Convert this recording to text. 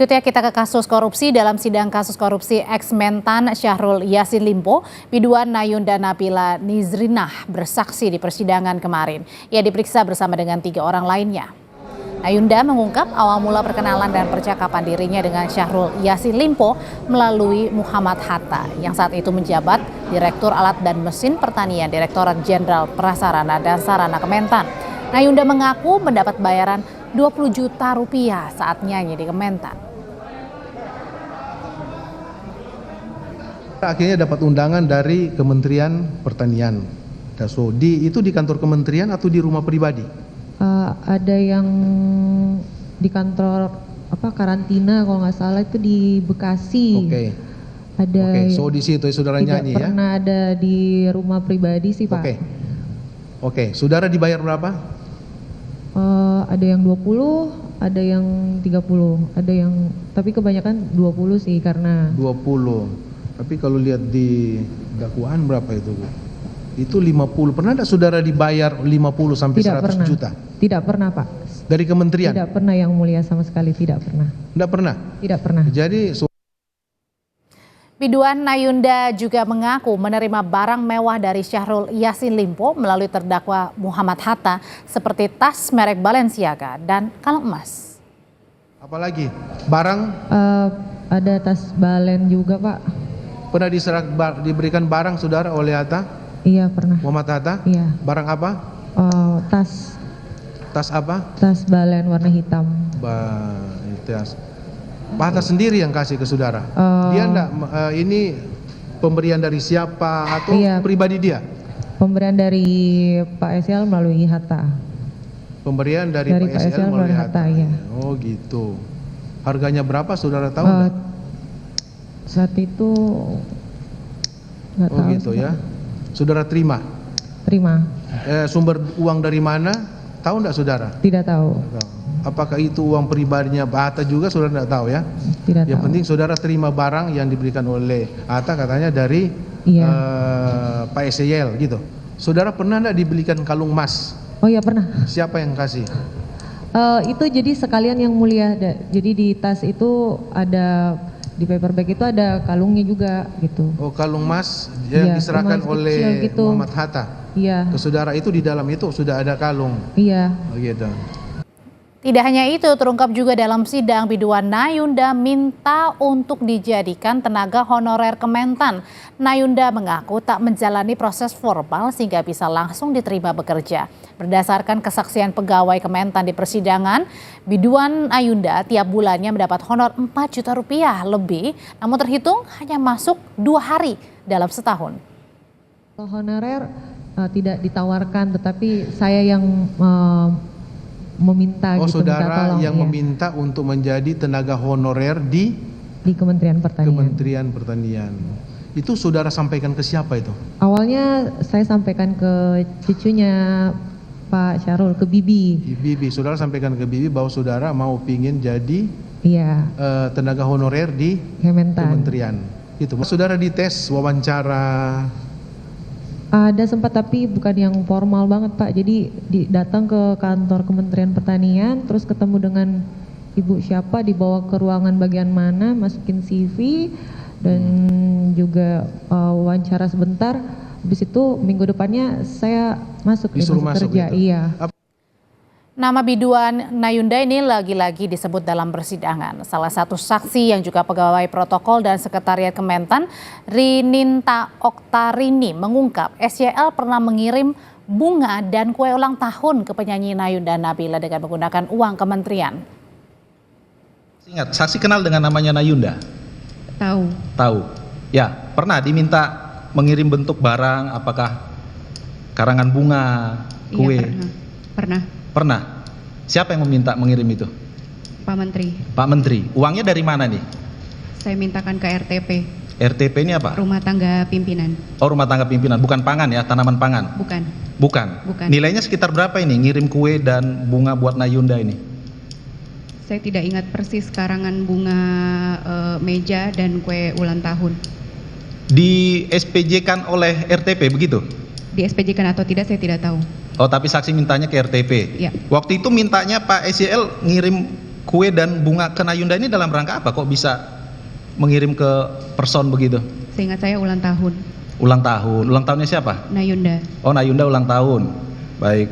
Berikutnya kita ke kasus korupsi. Dalam sidang kasus korupsi ex-Mentan Syahrul Yassin Limpo, biduan Nayunda Nabila Nizrinah bersaksi di persidangan kemarin. Ia diperiksa bersama dengan 3 orang lainnya. Nayunda mengungkap awal mula perkenalan dan percakapan dirinya dengan Syahrul Yassin Limpo melalui Muhammad Hatta yang saat itu menjabat Direktur Alat dan Mesin Pertanian Direktorat Jenderal Prasarana dan Sarana Kementan. Nayunda mengaku mendapat bayaran 20 juta rupiah saat nyanyi di Kementan. Akhirnya dapat undangan dari Kementerian Pertanian. So, itu di kantor kementerian atau di rumah pribadi? Ada yang di kantor karantina kalau nggak salah itu di Bekasi. Oke. Ada. Oke, so di situ saudara nyanyi ya? Tidak pernah ada di rumah pribadi sih Pak. Oke, saudara dibayar berapa? Ada yang 20, ada yang 30, ada yang, tapi kebanyakan 20 sih karena 20. Tapi kalau lihat di dakwaan berapa itu, Bu? Itu 50. Pernah tidak saudara dibayar 50 sampai 100 juta? Tidak pernah Pak. Dari kementerian? Tidak pernah yang mulia sama sekali, tidak pernah. Tidak pernah? Tidak pernah. Jadi biduan Nayunda juga mengaku menerima barang mewah dari Syahrul Yassin Limpo melalui terdakwa Muhammad Hatta seperti tas merek Balenciaga dan kalung emas. Apalagi? Barang? Ada tas Balen juga Pak. Pernah diberikan barang saudara oleh Hatta? Iya pernah. Muhammad Hatta? Iya. Barang apa? Tas. Tas apa? Tas Balen warna hitam. Tas. Pak Hatta sendiri yang kasih ke saudara? Dia enggak, ini pemberian dari siapa atau pribadi dia? Pemberian dari Pak SL melalui Hatta. Pemberian dari Pak SL melalui Hatta, ya. Oh gitu. Harganya berapa saudara tahu enggak? Saat itu nggak tahu. Oh gitu ya. Saudara terima? Terima. Sumber uang dari mana? Tahu enggak saudara? Tidak tahu. Apakah itu uang pribadinya Pak Hatta juga saudara tidak tahu ya? Tidak tahu. Yang penting saudara terima barang yang diberikan oleh Hatta katanya dari Pak SL gitu. Saudara pernah tidak dibelikan kalung emas? Oh iya pernah. Siapa yang kasih? Itu jadi sekalian yang mulia. Jadi di tas itu ada, di paper bag itu ada kalungnya juga gitu. Oh kalung emas yang diserahkan oleh gitu. Muhammad Hatta? Iya. Ke saudara itu di dalam itu sudah ada kalung? Iya. Oh gitu. Tidak hanya itu, terungkap juga dalam sidang biduan Nayunda minta untuk dijadikan tenaga honorer Kementan. Nayunda mengaku tak menjalani proses formal sehingga bisa langsung diterima bekerja. Berdasarkan kesaksian pegawai Kementan di persidangan, biduan Nayunda tiap bulannya mendapat honor 4 juta rupiah lebih, namun terhitung hanya masuk 2 hari dalam setahun. Honorer tidak ditawarkan, tetapi saya yang meminta. Saudara yang meminta untuk menjadi tenaga honorer di Kementerian Pertanian. Kementerian Pertanian. Itu saudara sampaikan ke siapa itu? Awalnya saya sampaikan ke cucunya Pak Syahrul, ke Bibi. Bibi, saudara sampaikan ke Bibi bahwa saudara mau pingin jadi tenaga honorer di Kementerian. Itu. Saudara dites wawancara. Ada sempat tapi bukan yang formal banget Pak. Jadi datang ke kantor Kementerian Pertanian, terus ketemu dengan ibu siapa, dibawa ke ruangan bagian mana, masukin CV dan juga wawancara sebentar. Habis itu minggu depannya saya masuk kerja. Gitu. Iya. Nama biduan Nayunda ini lagi-lagi disebut dalam persidangan. Salah satu saksi yang juga pegawai protokol dan sekretariat Kementan, Rininta Oktarini, mengungkap SYL pernah mengirim bunga dan kue ulang tahun ke penyanyi Nayunda Nabila dengan menggunakan uang kementerian. Ingat, saksi kenal dengan namanya Nayunda? Tahu. Tahu. Ya, pernah diminta mengirim bentuk barang, apakah karangan bunga, kue? Iya, pernah. Pernah. Siapa yang meminta mengirim itu? Pak Menteri. Pak Menteri. Uangnya dari mana nih? Saya mintakan ke RTP. RTP ini apa? Rumah tangga pimpinan. Oh, rumah tangga pimpinan, bukan pangan ya, tanaman pangan? Bukan. Bukan. Nilainya sekitar berapa ini ngirim kue dan bunga buat Nayunda ini? Saya tidak ingat persis karangan bunga meja dan kue ulang tahun. Di SPJ-kan oleh RTP begitu? Di SPJ-kan atau tidak saya tidak tahu. Oh, tapi saksi mintanya ke RTP. Ya. Waktu itu mintanya Pak SYL ngirim kue dan bunga ke Nayunda ini dalam rangka apa? Kok bisa mengirim ke person begitu? Seingat saya ulang tahun. Ulang tahun. Ulang tahunnya siapa? Nayunda. Oh, Nayunda ulang tahun. Baik.